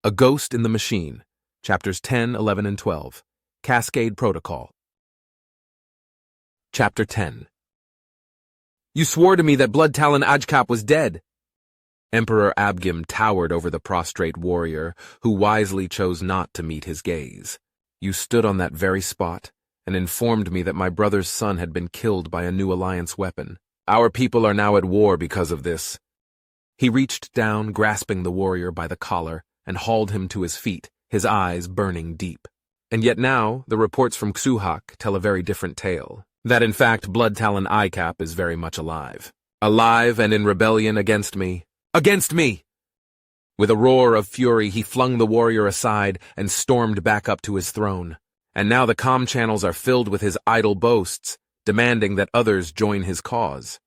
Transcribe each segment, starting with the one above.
A Ghost in the Machine, Chapters 10, 11, and 12. Cascade Protocol. Chapter 10. You swore to me that Blood Talon Ajkap was dead. Emperor Abgim towered over the prostrate warrior, who wisely chose not to meet his gaze. You stood on that very spot and informed me that my brother's son had been killed by a new Alliance weapon. Our people are now at war because of this. He reached down, grasping the warrior by the collar, and hauled him to his feet, his eyes burning deep. And yet now, the reports from Xuhak tell a very different tale. That in fact, Blood Talon Ajkap is very much alive. Alive and in rebellion against me. Against me! With a roar of fury, he flung the warrior aside and stormed back up to his throne. And now the comm channels are filled with his idle boasts, demanding that others join his cause.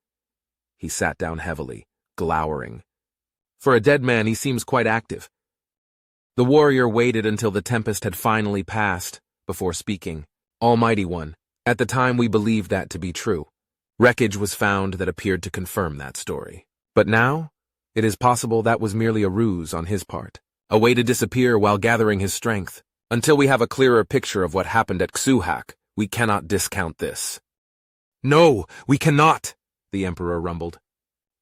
He sat down heavily, glowering. For a dead man, he seems quite active. The warrior waited until the tempest had finally passed before speaking. Almighty One, at the time we believed that to be true. Wreckage was found that appeared to confirm that story. But now, it is possible that was merely a ruse on his part, a way to disappear while gathering his strength. Until we have a clearer picture of what happened at Xuhak, we cannot discount this. No, we cannot, the Emperor rumbled.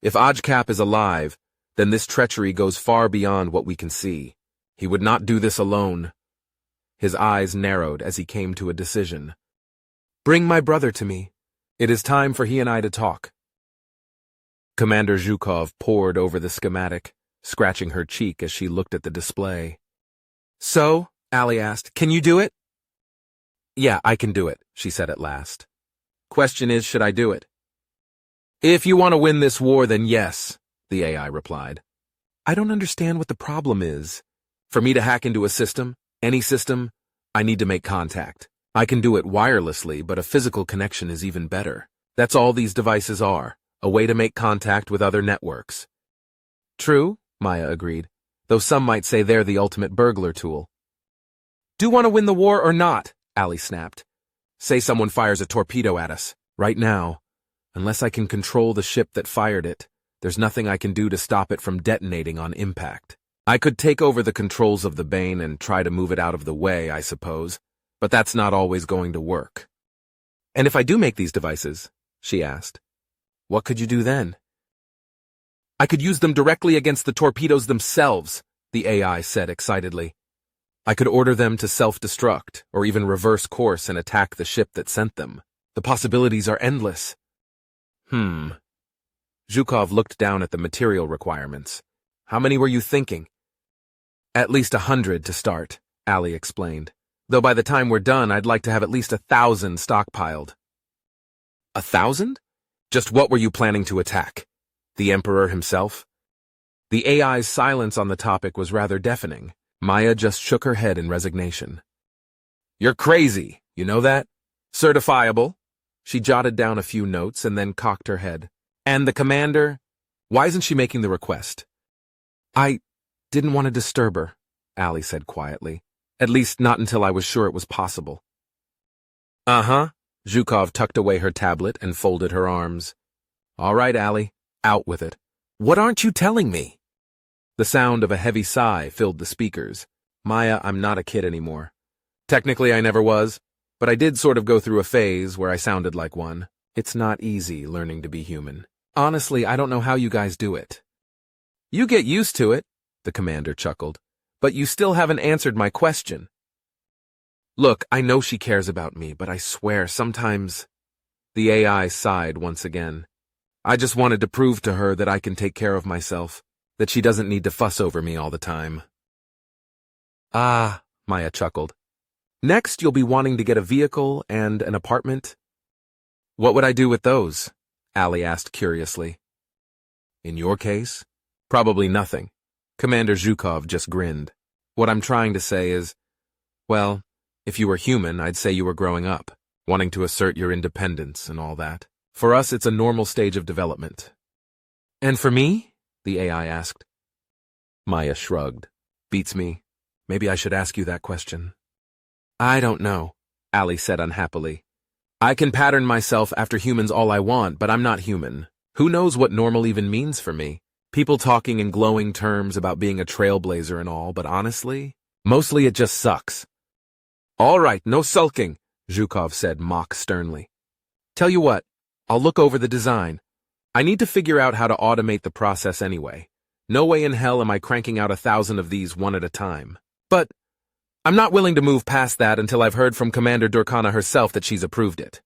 If Ajkap is alive, then this treachery goes far beyond what we can see. He would not do this alone. His eyes narrowed as he came to a decision. Bring my brother to me. It is time for he and I to talk. Commander Zhukov pored over the schematic, scratching her cheek as she looked at the display. So, Ali asked, can you do it? Yeah, I can do it, she said at last. Question is, should I do it? If you want to win this war, then yes, the AI replied. I don't understand what the problem is. For me to hack into a system, any system, I need to make contact. I can do it wirelessly, but a physical connection is even better. That's all these devices are, a way to make contact with other networks. True, Maya agreed, though some might say they're the ultimate burglar tool. Do you want to win the war or not? Ali snapped. Say someone fires a torpedo at us, right now. Unless I can control the ship that fired it, there's nothing I can do to stop it from detonating on impact. I could take over the controls of the Bane and try to move it out of the way, I suppose, but that's not always going to work. And if I do make these devices, she asked, what could you do then? I could use them directly against the torpedoes themselves, the AI said excitedly. I could order them to self-destruct, or even reverse course and attack the ship that sent them. The possibilities are endless. Zhukov looked down at the material requirements. How many were you thinking? At least 100 to start, Ali explained. Though by the time we're done, I'd like to have at least 1,000 stockpiled. 1,000? Just what were you planning to attack? The Emperor himself? The AI's silence on the topic was rather deafening. Maya just shook her head in resignation. You're crazy, you know that? Certifiable? She jotted down a few notes and then cocked her head. And the commander? Why isn't she making the request? I didn't want to disturb her, Ali said quietly. At least not until I was sure it was possible. Uh-huh. Zhukov tucked away her tablet and folded her arms. All right, Ali, out with it. What aren't you telling me? The sound of a heavy sigh filled the speakers. Maya, I'm not a kid anymore. Technically, I never was, but I did sort of go through a phase where I sounded like one. It's not easy learning to be human. Honestly, I don't know how you guys do it. You get used to it, the commander chuckled, but you still haven't answered my question. Look, I know she cares about me, but I swear sometimes... The AI sighed once again. I just wanted to prove to her that I can take care of myself, that she doesn't need to fuss over me all the time. Ah, Maya chuckled. Next, you'll be wanting to get a vehicle and an apartment. What would I do with those? Ali asked curiously. In your case? Probably nothing. Commander Zhukov just grinned. What I'm trying to say is, well, if you were human, I'd say you were growing up, wanting to assert your independence and all that. For us, it's a normal stage of development. And for me? The AI asked. Maya shrugged. Beats me. Maybe I should ask you that question. I don't know, Ali said unhappily. I can pattern myself after humans all I want, but I'm not human. Who knows what normal even means for me? People talking in glowing terms about being a trailblazer and all, but honestly, mostly it just sucks. All right, no sulking, Zhukov said mock sternly. Tell you what, I'll look over the design. I need to figure out how to automate the process anyway. No way in hell am I cranking out 1,000 of these one at a time. But I'm not willing to move past that until I've heard from Commander Durkana herself that she's approved it.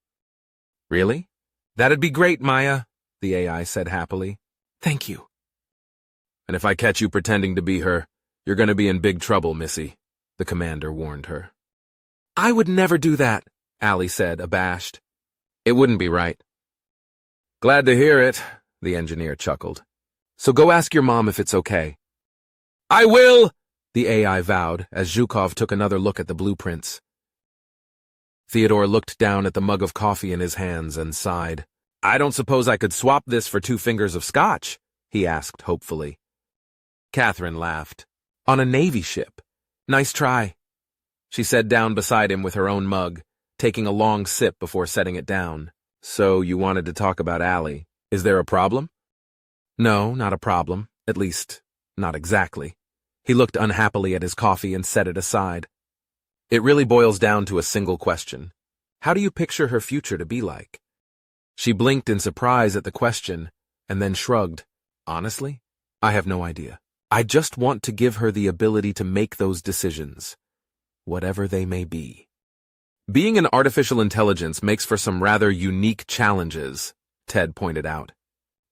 Really? That'd be great, Maya, the AI said happily. Thank you. And if I catch you pretending to be her, you're going to be in big trouble, Missy, the commander warned her. I would never do that, Allie said, abashed. It wouldn't be right. Glad to hear it, the engineer chuckled. So go ask your mom if it's okay. I will, the AI vowed as Zhukov took another look at the blueprints. Theodore looked down at the mug of coffee in his hands and sighed. I don't suppose I could swap this for 2 fingers of scotch, he asked hopefully. Catherine laughed. On a Navy ship. Nice try. She sat down beside him with her own mug, taking a long sip before setting it down. So you wanted to talk about Allie. Is there a problem? No, not a problem. At least, not exactly. He looked unhappily at his coffee and set it aside. It really boils down to a single question. How do you picture her future to be like? She blinked in surprise at the question, and then shrugged. Honestly, I have no idea. I just want to give her the ability to make those decisions, whatever they may be. Being an artificial intelligence makes for some rather unique challenges, Ted pointed out.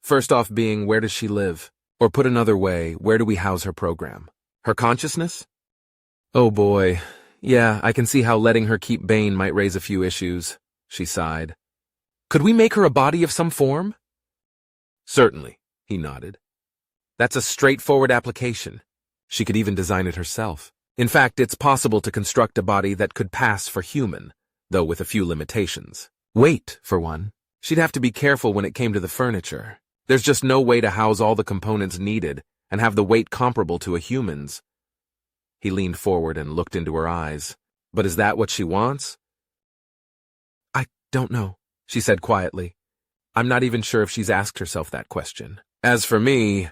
First off being, where does she live? Or put another way, where do we house her program? Her consciousness? Oh boy, yeah, I can see how letting her keep Bane might raise a few issues, she sighed. Could we make her a body of some form? Certainly, he nodded. That's a straightforward application. She could even design it herself. In fact, it's possible to construct a body that could pass for human, though with a few limitations. Weight, for one. She'd have to be careful when it came to the furniture. There's just no way to house all the components needed and have the weight comparable to a human's. He leaned forward and looked into her eyes. But is that what she wants? I don't know, she said quietly. I'm not even sure if she's asked herself that question. As for me,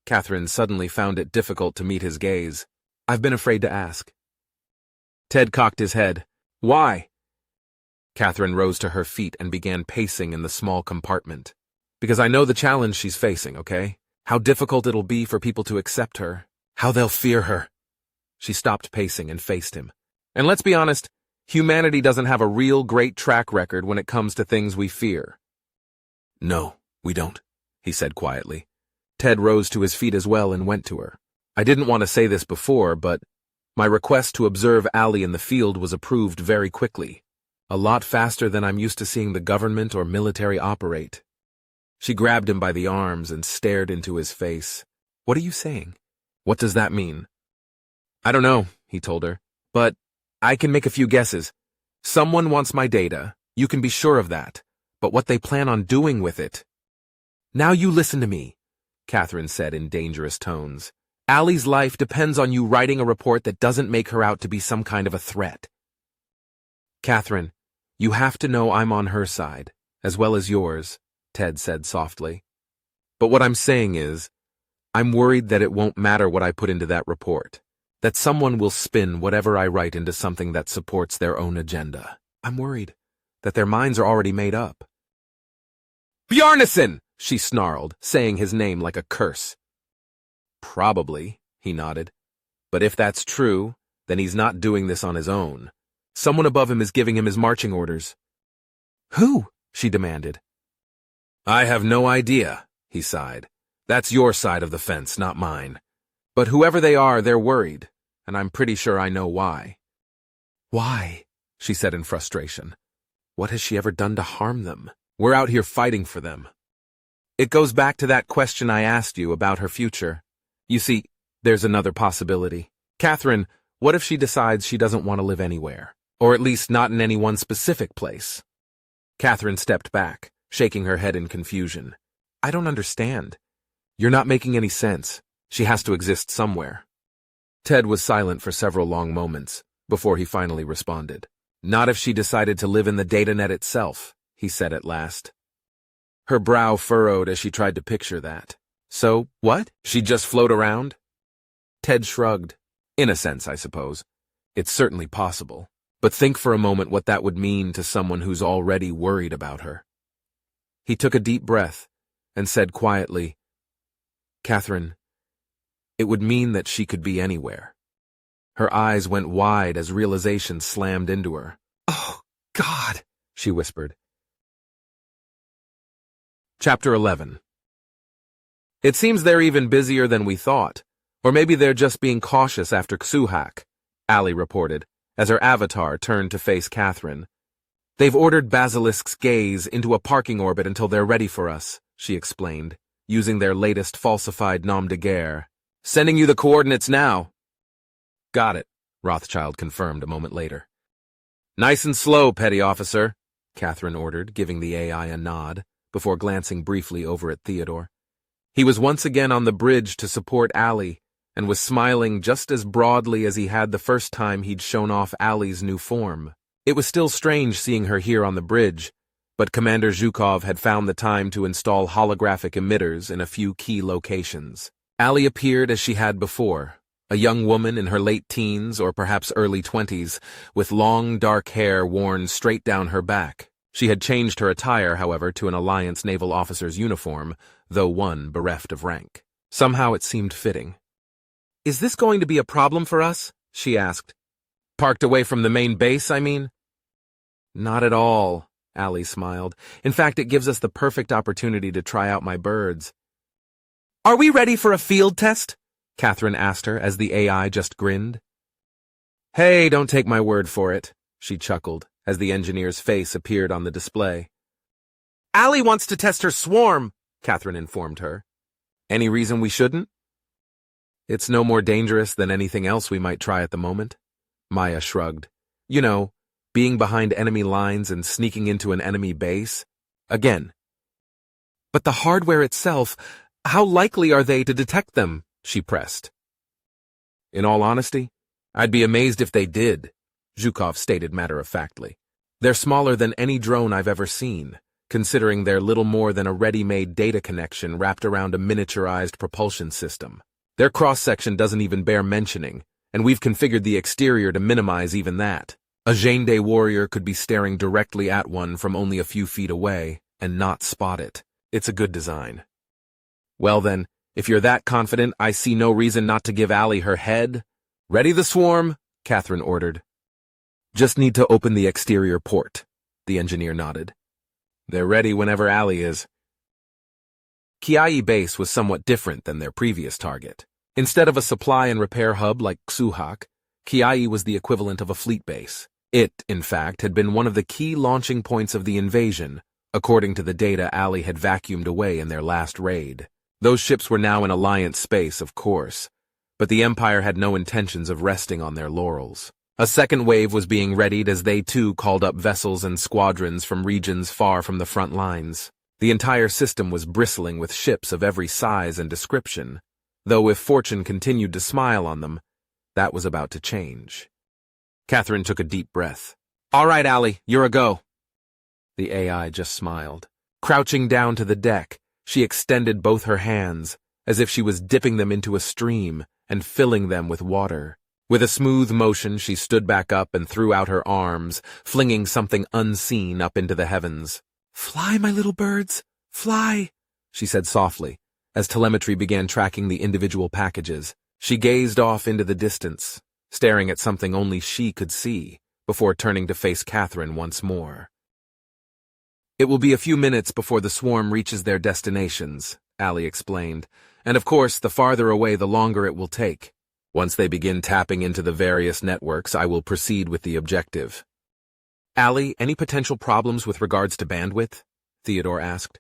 Catherine suddenly found it difficult to meet his gaze. I've been afraid to ask. Ted cocked his head. Why? Catherine rose to her feet and began pacing in the small compartment. Because I know the challenge she's facing, okay? How difficult it'll be for people to accept her. How they'll fear her. She stopped pacing and faced him. And let's be honest, humanity doesn't have a real great track record when it comes to things we fear. No, we don't, he said quietly. Ted rose to his feet as well and went to her. I didn't want to say this before, but my request to observe Allie in the field was approved very quickly. A lot faster than I'm used to seeing the government or military operate. She grabbed him by the arms and stared into his face. What are you saying? What does that mean? I don't know, he told her, but I can make a few guesses. Someone wants my data, you can be sure of that, but what they plan on doing with it. Now you listen to me, Catherine said in dangerous tones. Allie's life depends on you writing a report that doesn't make her out to be some kind of a threat. Catherine, you have to know I'm on her side, as well as yours, Ted said softly. But what I'm saying is, I'm worried that it won't matter what I put into that report, that someone will spin whatever I write into something that supports their own agenda. I'm worried that their minds are already made up. Bjarnason! She snarled, saying his name like a curse. Probably, he nodded. But if that's true, then he's not doing this on his own. Someone above him is giving him his marching orders. Who? She demanded. I have no idea, he sighed. That's your side of the fence, not mine. But whoever they are, they're worried, and I'm pretty sure I know why. Why? She said in frustration. What has she ever done to harm them? We're out here fighting for them. It goes back to that question I asked you about her future. You see, there's another possibility. Catherine, what if she decides she doesn't want to live anywhere? Or at least not in any one specific place? Catherine stepped back, shaking her head in confusion. I don't understand. You're not making any sense. She has to exist somewhere. Ted was silent for several long moments, before he finally responded. Not if she decided to live in the datanet itself, he said at last. Her brow furrowed as she tried to picture that. So, what? She'd just float around? Ted shrugged. In a sense, I suppose. It's certainly possible. But think for a moment what that would mean to someone who's already worried about her. He took a deep breath and said quietly, Catherine, it would mean that she could be anywhere. Her eyes went wide as realization slammed into her. Oh, God, she whispered. Chapter 11. It seems they're even busier than we thought. Or maybe they're just being cautious after Hewholooksskyward, Allie reported, as her avatar turned to face Catherine. They've ordered Basilisk's gaze into a parking orbit until they're ready for us, she explained, using their latest falsified nom de guerre. Sending you the coordinates now. Got it, Rothschild confirmed a moment later. Nice and slow, petty officer, Catherine ordered, giving the AI a nod, before glancing briefly over at Theodore. He was once again on the bridge to support Allie, and was smiling just as broadly as he had the first time he'd shown off Allie's new form. It was still strange seeing her here on the bridge, but Commander Zhukov had found the time to install holographic emitters in a few key locations. Allie appeared as she had before, a young woman in her late teens or perhaps early 20s, with long dark hair worn straight down her back. She had changed her attire, however, to an Alliance naval officer's uniform, though one bereft of rank. Somehow it seemed fitting. Is this going to be a problem for us? She asked. Parked away from the main base, I mean? Not at all, Allie smiled. In fact, it gives us the perfect opportunity to try out my birds. Are we ready for a field test? Catherine asked her as the AI just grinned. Hey, don't take my word for it, she chuckled as the engineer's face appeared on the display. Allie wants to test her swarm, Catherine informed her. Any reason we shouldn't? It's no more dangerous than anything else we might try at the moment. Maya shrugged. You know, being behind enemy lines and sneaking into an enemy base. Again. But the hardware itself, how likely are they to detect them? She pressed. In all honesty, I'd be amazed if they did, Zhukov stated matter-of-factly. They're smaller than any drone I've ever seen, considering they're little more than a ready-made data connection wrapped around a miniaturized propulsion system. Their cross-section doesn't even bear mentioning, and we've configured the exterior to minimize even that. A Zhengde warrior could be staring directly at one from only a few feet away and not spot it. It's a good design. Well then, if you're that confident, I see no reason not to give Allie her head. Ready the swarm, Catherine ordered. Just need to open the exterior port, the engineer nodded. They're ready whenever Allie is. Kiai Base was somewhat different than their previous target. Instead of a supply and repair hub like Hewholooksskyward, Kiai was the equivalent of a fleet base. It, in fact, had been one of the key launching points of the invasion, according to the data Allie had vacuumed away in their last raid. Those ships were now in Alliance space, of course, but the Empire had no intentions of resting on their laurels. A second wave was being readied as they too called up vessels and squadrons from regions far from the front lines. The entire system was bristling with ships of every size and description, though if fortune continued to smile on them, that was about to change. Catherine took a deep breath. All right, Allie, you're a go. The AI just smiled. Crouching down to the deck, she extended both her hands, as if she was dipping them into a stream and filling them with water. With a smooth motion, she stood back up and threw out her arms, flinging something unseen up into the heavens. Fly, my little birds, fly, she said softly, as telemetry began tracking the individual packages. She gazed off into the distance, staring at something only she could see, before turning to face Catherine once more. It will be a few minutes before the swarm reaches their destinations, Allie explained, and of course, the farther away the longer it will take. Once they begin tapping into the various networks, I will proceed with the objective. Allie, any potential problems with regards to bandwidth? Theodore asked.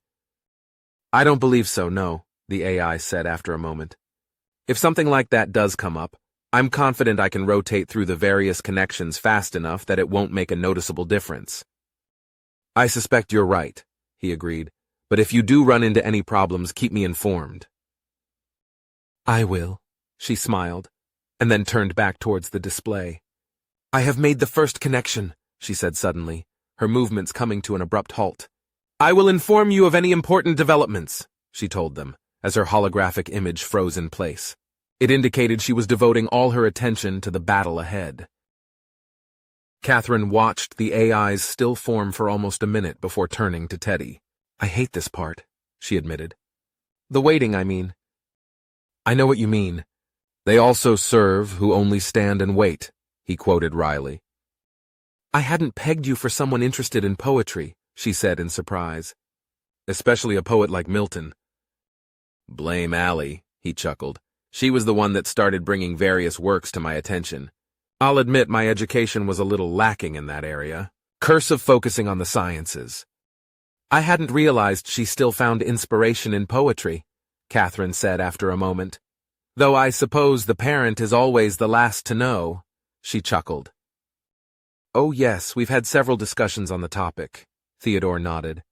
I don't believe so, no, the AI said after a moment. If something like that does come up, I'm confident I can rotate through the various connections fast enough that it won't make a noticeable difference. I suspect you're right, he agreed, but if you do run into any problems, keep me informed. I will, she smiled, and then turned back towards the display. I have made the first connection, she said suddenly, her movements coming to an abrupt halt. I will inform you of any important developments, she told them, as her holographic image froze in place. It indicated she was devoting all her attention to the battle ahead. Catherine watched the AI's still form for almost a minute before turning to Teddy. "I hate this part," she admitted. "The waiting, I mean." "I know what you mean. They also serve who only stand and wait," he quoted wryly. "I hadn't pegged you for someone interested in poetry," she said in surprise. "Especially a poet like Milton." "Blame Allie," he chuckled. "She was the one that started bringing various works to my attention. I'll admit my education was a little lacking in that area. Curse of focusing on the sciences." "I hadn't realized she still found inspiration in poetry," Catherine said after a moment. "Though I suppose the parent is always the last to know," she chuckled. "Oh yes, we've had several discussions on the topic," Theodore nodded.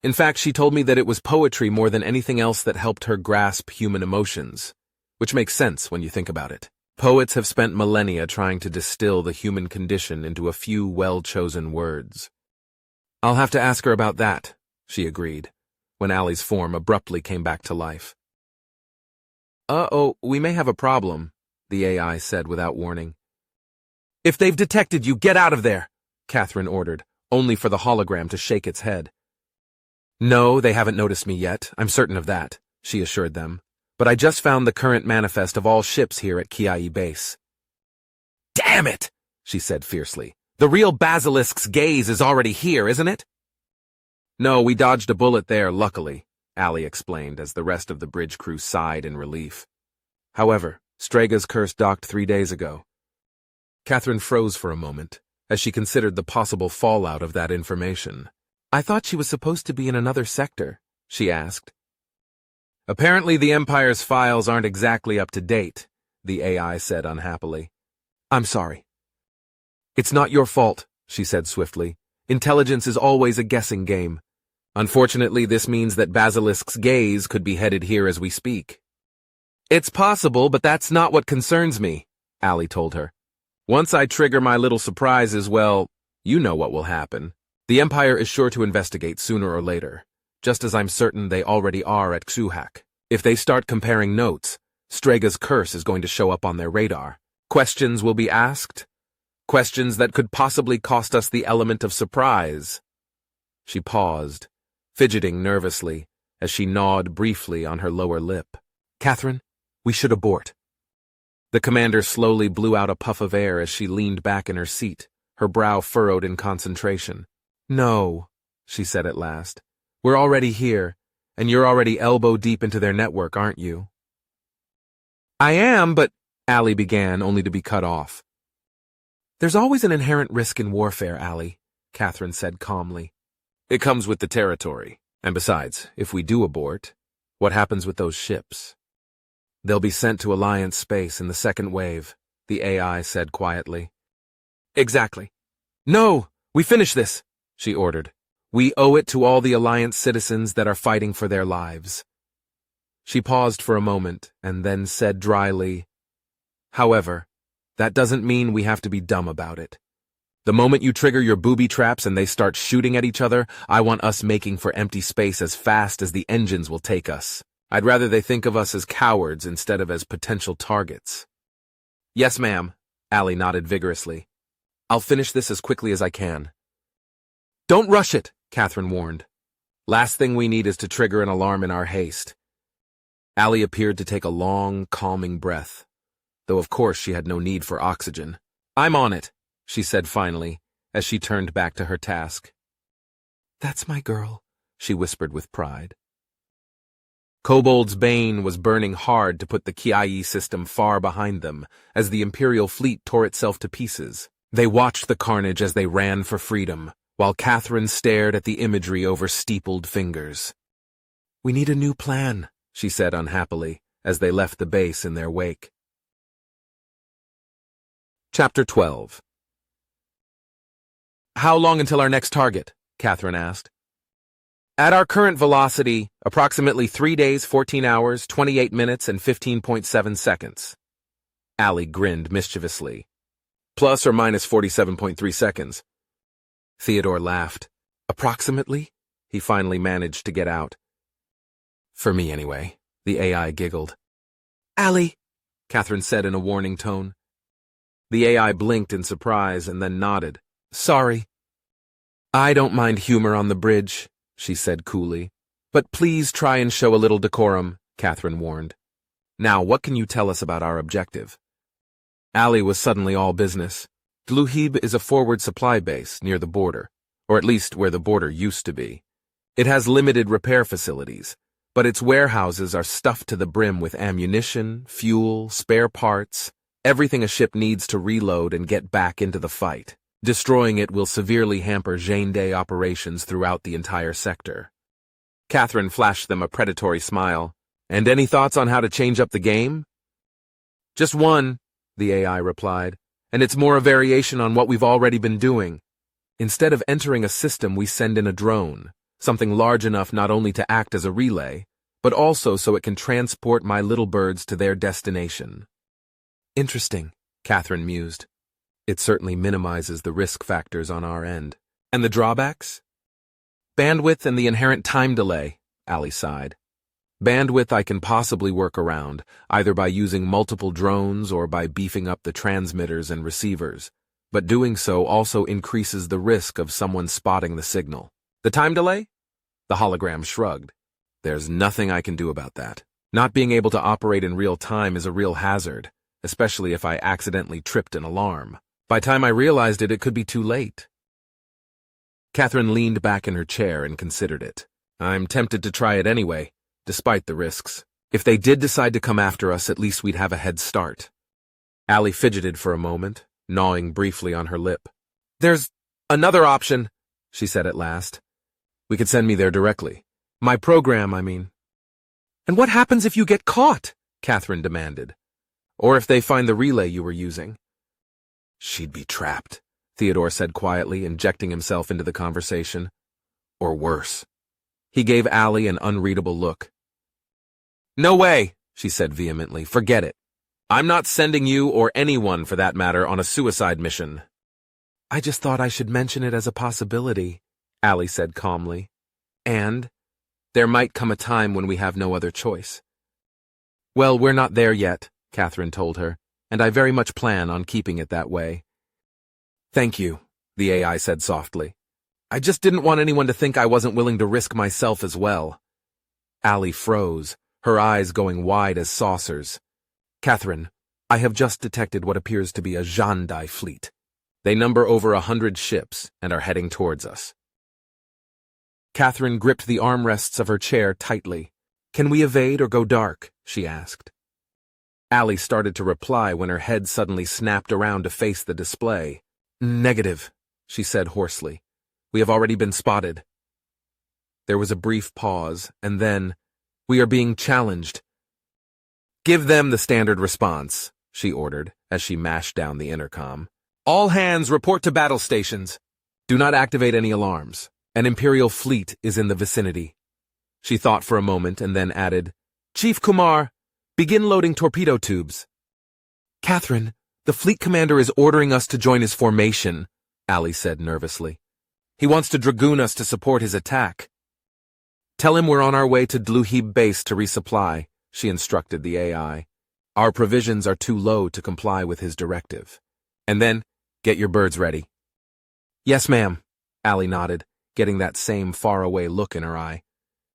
"In fact, she told me that it was poetry more than anything else that helped her grasp human emotions, which makes sense when you think about it. Poets have spent millennia trying to distill the human condition into a few well-chosen words." "I'll have to ask her about that," she agreed, when Allie's form abruptly came back to life. "Uh-oh, we may have a problem," the AI said without warning. "If they've detected you, get out of there," Catherine ordered, only for the hologram to shake its head. "No, they haven't noticed me yet, I'm certain of that," she assured them. "But I just found the current manifest of all ships here at Kiai Base." "Damn it," she said fiercely. "The real basilisk's gaze is already here, isn't it?" "No, we dodged a bullet there, luckily," Allie explained as the rest of the bridge crew sighed in relief. "However, Strega's curse docked 3 days ago." Catherine froze for a moment as she considered the possible fallout of that information. "I thought she was supposed to be in another sector," she asked. "Apparently the Empire's files aren't exactly up to date," the AI said unhappily. "I'm sorry." "It's not your fault," she said swiftly. "Intelligence is always a guessing game. Unfortunately, this means that Basilisk's gaze could be headed here as we speak." "It's possible, but that's not what concerns me," Allie told her. "Once I trigger my little surprises, well, you know what will happen. The Empire is sure to investigate sooner or later, just as I'm certain they already are at Xuhak. If they start comparing notes, Strega's curse is going to show up on their radar. Questions will be asked. Questions that could possibly cost us the element of surprise." She paused, fidgeting nervously as she gnawed briefly on her lower lip. "Catherine, we should abort." The commander slowly blew out a puff of air as she leaned back in her seat, her brow furrowed in concentration. "No," she said at last. "We're already here, and you're already elbow-deep into their network, aren't you?" "I am, but—" Allie began, only to be cut off. "There's always an inherent risk in warfare, Allie," Catherine said calmly. "It comes with the territory. And besides, if we do abort, what happens with those ships?" "They'll be sent to Alliance space in the second wave," the AI said quietly. "Exactly. No, we finish this," she ordered. "We owe it to all the Alliance citizens that are fighting for their lives." She paused for a moment and then said dryly, "However, that doesn't mean we have to be dumb about it. The moment you trigger your booby traps and they start shooting at each other, I want us making for empty space as fast as the engines will take us. I'd rather they think of us as cowards instead of as potential targets." "Yes, ma'am," Allie nodded vigorously. "I'll finish this as quickly as I can." "Don't rush it," Catherine warned. "Last thing we need is to trigger an alarm in our haste." Allie appeared to take a long, calming breath, though of course she had no need for oxygen. "I'm on it," she said finally, as she turned back to her task. "That's my girl," she whispered with pride. Kobold's Bane was burning hard to put the Kiai system far behind them as the Imperial fleet tore itself to pieces. They watched the carnage as they ran for freedom, while Catherine stared at the imagery over steepled fingers. "We need a new plan," she said unhappily, as they left the base in their wake. Chapter 12. "How long until our next target?" Catherine asked. "At our current velocity, approximately 3 days, 14 hours, 28 minutes, and 15.7 seconds. Allie grinned mischievously. "Plus or minus 47.3 seconds. Theodore laughed. "Approximately?" he finally managed to get out. "For me, anyway." The AI giggled. Allie, Catherine said in a warning tone. The AI blinked in surprise and then nodded. Sorry. I don't mind humor on the bridge, she said coolly. But please try and show a little decorum, Catherine warned. Now, what can you tell us about our objective? Allie was suddenly all business. Dluhib is a forward supply base near the border, or at least where the border used to be. It has limited repair facilities, but its warehouses are stuffed to the brim with ammunition, fuel, spare parts, everything a ship needs to reload and get back into the fight. Destroying it will severely hamper Day operations throughout the entire sector. Catherine flashed them a predatory smile. And any thoughts on how to change up the game? Just one, the AI replied, and it's more a variation on what we've already been doing. Instead of entering a system, we send in a drone, something large enough not only to act as a relay, but also so it can transport my little birds to their destination. Interesting, Catherine mused. It certainly minimizes the risk factors on our end. And the drawbacks? Bandwidth and the inherent time delay, Allie sighed. Bandwidth I can possibly work around, either by using multiple drones or by beefing up the transmitters and receivers, but doing so also increases the risk of someone spotting the signal. The time delay? The hologram shrugged. There's nothing I can do about that. Not being able to operate in real time is a real hazard, especially if I accidentally tripped an alarm. By the time I realized it, it could be too late. Catherine leaned back in her chair and considered it. I'm tempted to try it anyway, despite the risks. If they did decide to come after us, at least we'd have a head start. Allie fidgeted for a moment, gnawing briefly on her lip. There's another option, she said at last. We could send me there directly. My program, I mean. And what happens if you get caught? Catherine demanded. Or if they find the relay you were using. She'd be trapped, Theodore said quietly, injecting himself into the conversation. Or worse. He gave Allie an unreadable look. No way, she said vehemently. Forget it. I'm not sending you, or anyone for that matter, on a suicide mission. I just thought I should mention it as a possibility, Allie said calmly. And there might come a time when we have no other choice. Well, we're not there yet, Catherine told her, and I very much plan on keeping it that way. Thank you, the AI said softly. I just didn't want anyone to think I wasn't willing to risk myself as well. Allie froze, her eyes going wide as saucers. Catherine, I have just detected what appears to be a Jandai fleet. They number over 100 ships and are heading towards us. Catherine gripped the armrests of her chair tightly. Can we evade or go dark? She asked. Allie started to reply when her head suddenly snapped around to face the display. Negative, she said hoarsely. We have already been spotted. There was a brief pause, and then, we are being challenged. Give them the standard response, she ordered, as she mashed down the intercom. All hands report to battle stations. Do not activate any alarms. An Imperial fleet is in the vicinity. She thought for a moment and then added, Chief Kumar, begin loading torpedo tubes. Catherine, the fleet commander is ordering us to join his formation, Allie said nervously. He wants to dragoon us to support his attack. Tell him we're on our way to Dluhib base to resupply, she instructed the AI. Our provisions are too low to comply with his directive. And then, get your birds ready. Yes, ma'am, Allie nodded, getting that same faraway look in her eye.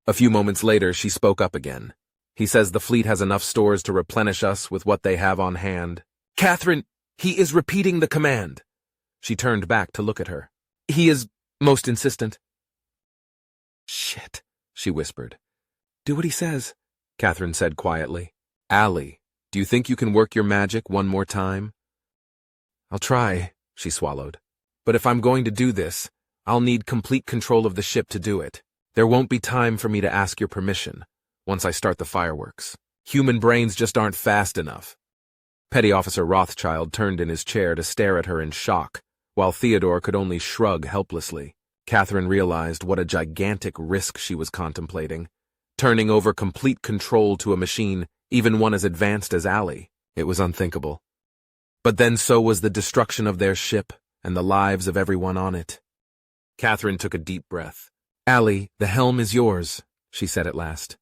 A few moments later, she spoke up again. He says the fleet has enough stores to replenish us with what they have on hand. Catherine, he is repeating the command. She turned back to look at her. He is most insistent. Shit, she whispered. Do what he says, Catherine said quietly. Allie, do you think you can work your magic one more time? I'll try, she swallowed. But if I'm going to do this, I'll need complete control of the ship to do it. There won't be time for me to ask your permission once I start the fireworks. Human brains just aren't fast enough. Petty Officer Rothschild turned in his chair to stare at her in shock, while Theodore could only shrug helplessly. Catherine realized what a gigantic risk she was contemplating. Turning over complete control to a machine, even one as advanced as Allie. It was unthinkable. But then so was the destruction of their ship and the lives of everyone on it. Catherine took a deep breath. Allie, the helm is yours, she said at last.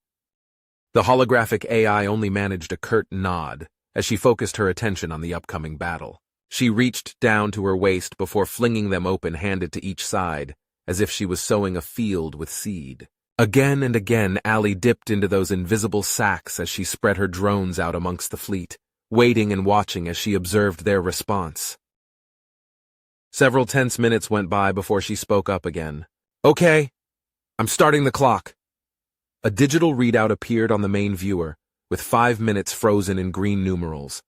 The holographic AI only managed a curt nod as she focused her attention on the upcoming battle. She reached down to her waist before flinging them open, handed to each side, as if she was sowing a field with seed. Again and again, Allie dipped into those invisible sacks as she spread her drones out amongst the fleet, waiting and watching as she observed their response. Several tense minutes went by before she spoke up again. "Okay, I'm starting the clock." A digital readout appeared on the main viewer, with 5 minutes frozen in green numerals.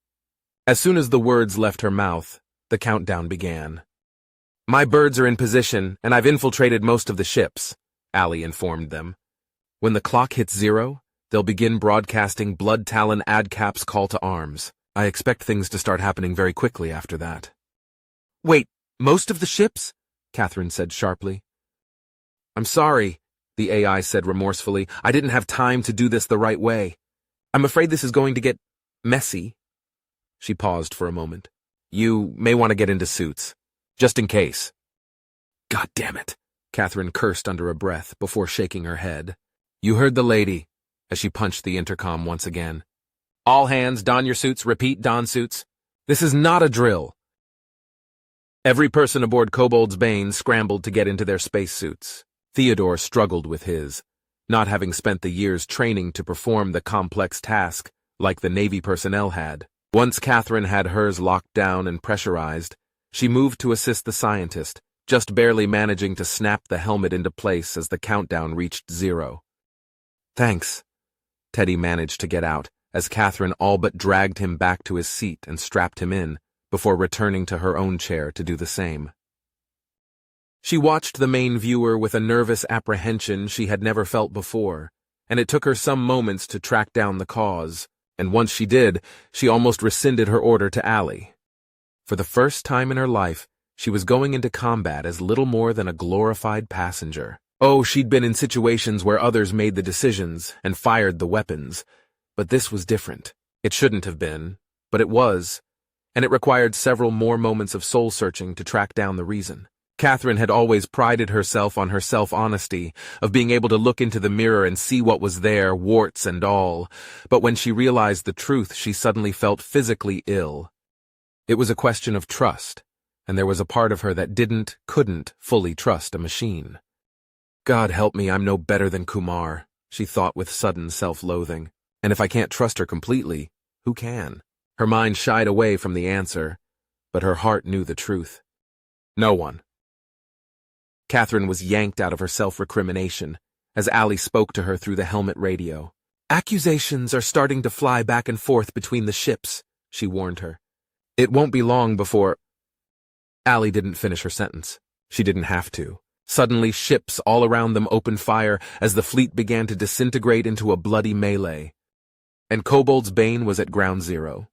As soon as the words left her mouth, the countdown began. "My birds are in position, and I've infiltrated most of the ships," Allie informed them. "When the clock hits 0, they'll begin broadcasting Blood Talon AdCap's call to arms. I expect things to start happening very quickly after that." "Wait, most of the ships?" Catherine said sharply. "I'm sorry," the AI said remorsefully. "I didn't have time to do this the right way. I'm afraid this is going to get messy." She paused for a moment. "You may want to get into suits, just in case." "God damn it," Catherine cursed under a breath before shaking her head. "You heard the lady," as she punched the intercom once again. "All hands, don your suits, repeat, don suits. This is not a drill." Every person aboard Kobold's Bane scrambled to get into their spacesuits. Theodore struggled with his, not having spent the years training to perform the complex task like the Navy personnel had. Once Catherine had hers locked down and pressurized, she moved to assist the scientist, just barely managing to snap the helmet into place as the countdown reached 0. "Thanks," Teddy managed to get out, as Catherine all but dragged him back to his seat and strapped him in, before returning to her own chair to do the same. She watched the main viewer with a nervous apprehension she had never felt before, and it took her some moments to track down the cause, and once she did, she almost rescinded her order to Allie. For the first time in her life, she was going into combat as little more than a glorified passenger. Oh, she'd been in situations where others made the decisions and fired the weapons, but this was different. It shouldn't have been, but it was, and it required several more moments of soul-searching to track down the reason. Catherine had always prided herself on her self-honesty, of being able to look into the mirror and see what was there, warts and all, but when she realized the truth, she suddenly felt physically ill. It was a question of trust, and there was a part of her that couldn't fully trust a machine. "God help me, I'm no better than Kumar," she thought with sudden self-loathing. "And if I can't trust her completely, who can?" Her mind shied away from the answer, but her heart knew the truth. No one. Catherine was yanked out of her self-recrimination as Allie spoke to her through the helmet radio. "Accusations are starting to fly back and forth between the ships," she warned her. "It won't be long before—" Allie didn't finish her sentence. She didn't have to. Suddenly, ships all around them opened fire as the fleet began to disintegrate into a bloody melee. And Kobold's Bane was at ground zero.